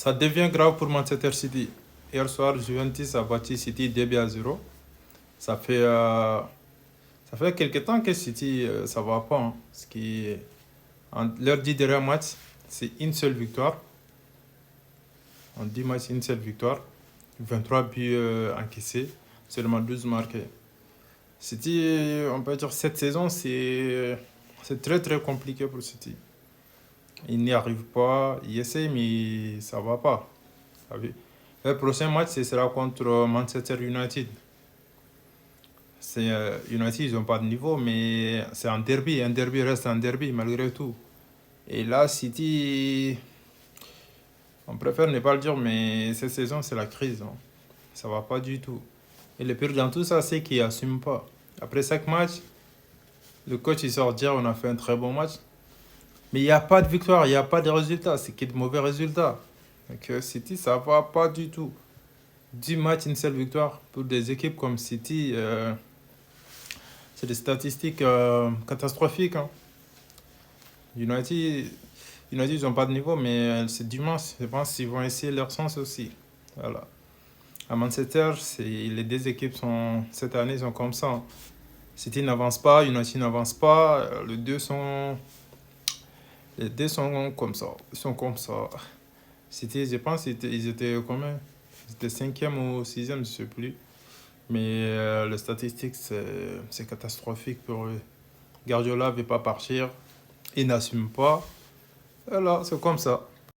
Ça devient grave pour Manchester City. Hier soir, Juventus a battu City 2-0. Ça fait, euh, ça fait quelques temps que City, ça va pas, hein. Leurs 10 derniers matchs, c'est une seule victoire. En 10 matchs, une seule victoire. 23 buts encaissés, seulement 12 marqués. City, on peut dire cette saison, c'est très très compliqué pour City. Ils n'y arrivent pas, ils essaient, mais ça va pas. Vous savez. Le prochain match, ce sera contre Manchester United. United, ils n'ont pas de niveau, mais c'est un derby. Un derby reste un derby malgré tout. Et là, City, on préfère ne pas le dire, mais cette saison, c'est la crise, hein. Ça va pas du tout. Et le pire dans tout ça, c'est qu'ils n'assument pas. Après chaque match, le coach il sort dire on a fait un très bon match. Mais il n'y a pas de victoire, il n'y a pas de résultat. C'est que de mauvais résultats. Donc City, ça va pas du tout. 10 matchs, une seule victoire. Pour des équipes comme City, c'est des statistiques catastrophiques, hein. United, United, ils n'ont pas de niveau, mais c'est dimanche. Je pense qu'ils vont essayer leur sens aussi. Voilà. À Manchester, les deux équipes cette année sont comme ça, hein. City n'avance pas, United n'avance pas. Les deux sont comme ça. Ils sont comme ça. City, je pense ils étaient combien? Ils étaient cinquième ou sixième, je ne sais plus. Mais les statistiques, c'est catastrophique pour eux. Guardiola ne veut pas partir. Il n'assume pas. Voilà, c'est comme ça.